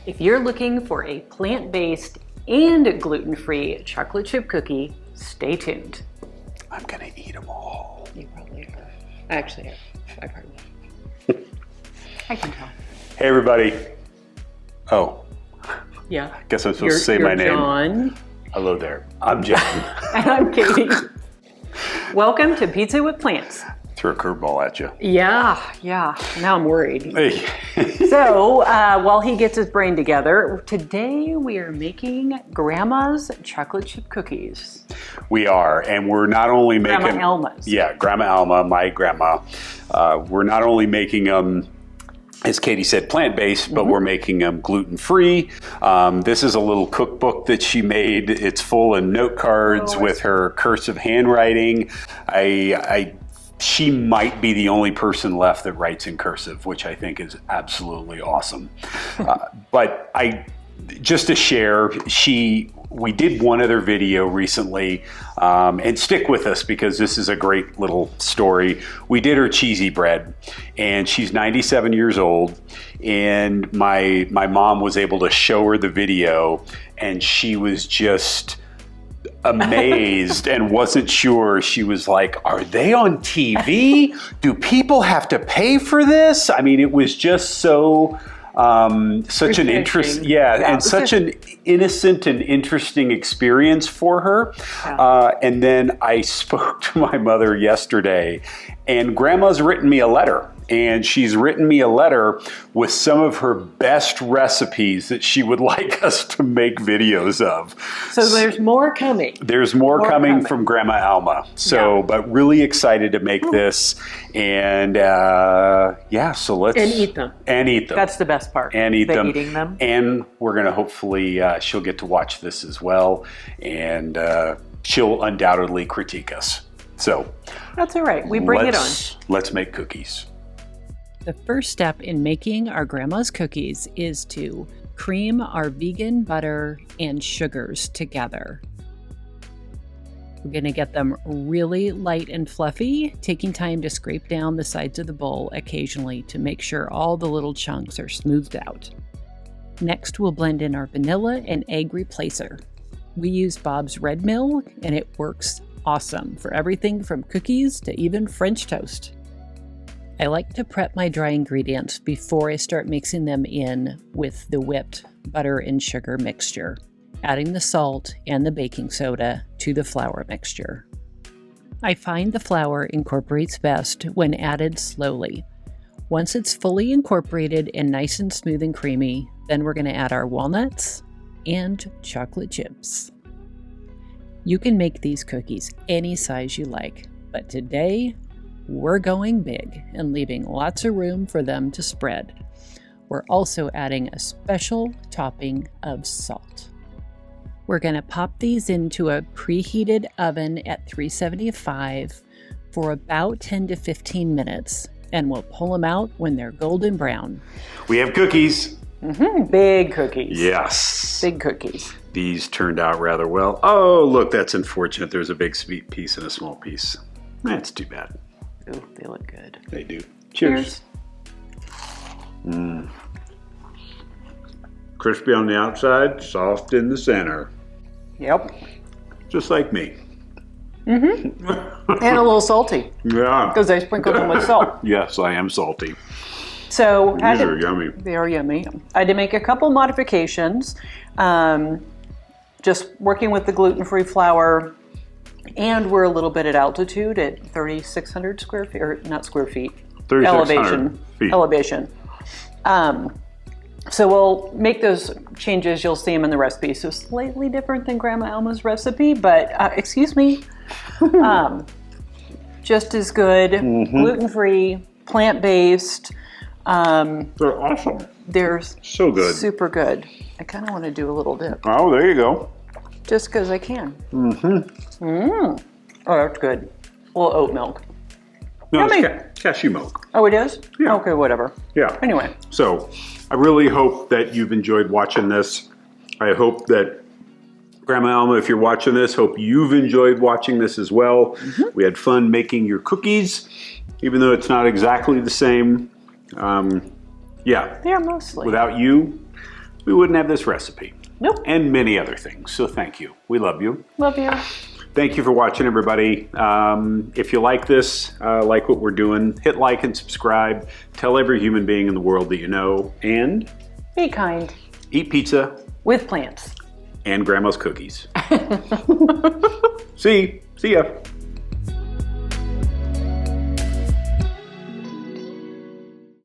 If you're looking for a plant-based and gluten-free chocolate chip cookie, stay tuned. I'm gonna eat them all. You probably are. Actually, I've heard that. I can tell. Hey everybody. Oh. Yeah. Guess I'm supposed to say my name. John. Hello there. I'm John. And I'm Katie. Welcome to Pizza with Plants. Threw a curveball at you. Yeah. Now I'm worried. Hey. So while he gets his brain together, today we are making Grandma's chocolate chip cookies. We are, and we're not only making Grandma Alma's. Yeah, Grandma Alma, my grandma. We're not only making them, as Katie said, plant-based, but we're making them gluten-free. This is a little cookbook that she made. It's full of note cards with her cursive handwriting. She might be the only person left that writes in cursive, which I think is absolutely awesome. But just to share, we did one other video recently, and stick with us because this is a great little story. We did her cheesy bread, and she's 97 years old, and my mom was able to show her the video, and she was just amazed and wasn't sure. She was like, are they on TV? Do people have to pay for this? I mean, it was just so such an interest, and such an innocent and interesting experience for her. And then I spoke to my mother yesterday, and Grandma's written me a letter. And she's written me a letter with some of her best recipes that she would like us to make videos of. So there's more coming. There's more coming from Grandma Alma. So, but really excited to make this. And so let's... And eat them. That's the best part. And eat them. Eating them. And we're going to hopefully, she'll get to watch this as well. And she'll undoubtedly critique us. So... That's all right. We bring it on. Let's make cookies. The first step in making our grandma's cookies is to cream our vegan butter and sugars together. We're going to get them really light and fluffy, taking time to scrape down the sides of the bowl occasionally to make sure all the little chunks are smoothed out. Next, we'll blend in our vanilla and egg replacer. We use Bob's Red Mill, and it works awesome for everything from cookies to even French toast. I like to prep my dry ingredients before I start mixing them in with the whipped butter and sugar mixture, adding the salt and the baking soda to the flour mixture. I find the flour incorporates best when added slowly. Once it's fully incorporated and nice and smooth and creamy, then we're going to add our walnuts and chocolate chips. You can make these cookies any size you like, but today, we're going big and leaving lots of room for them to spread. We're also adding a special topping of salt. We're going to pop these into a preheated oven at 375 for about 10 to 15 minutes, and we'll pull them out when they're golden brown. We have cookies. Big cookies. Yes. Big cookies. These turned out rather well. Oh, look, that's unfortunate. There's a big sweet piece and a small piece. That's too bad. Ooh, they look good. They do. Cheers. Crispy on the outside, soft in the center. Yep. Just like me. And a little salty. Yeah. Because I sprinkled them with salt. Yes, I am salty. So these are yummy. They are yummy. I had to make a couple modifications. Just working with the gluten-free flour. And we're a little bit at altitude at 3,600 square feet, or not square feet, 3,600 feet. Elevation. So we'll make those changes. You'll see them in the recipe. So slightly different than Grandma Alma's recipe, but excuse me, just as good, gluten-free, plant-based. They're awesome. They're so good. Super good. I kind of want to do a little dip. Oh, there you go. Just because I can. Oh, that's good. A little oat milk. No, it's cashew milk. Oh, it is? Yeah. Okay, whatever. Yeah. Anyway. So, I really hope that you've enjoyed watching this. I hope that, Grandma Alma, if you're watching this, hope you've enjoyed watching this as well. We had fun making your cookies, even though it's not exactly the same. Yeah. Yeah, mostly. Without you, we wouldn't have this recipe. Nope. And many other things. So thank you. We love you. Love you. Thank you for watching, everybody. If you like this, like what we're doing, hit like and subscribe. Tell every human being in the world that you know. And Be kind. eat pizza. With plants. And Grandma's cookies. See ya.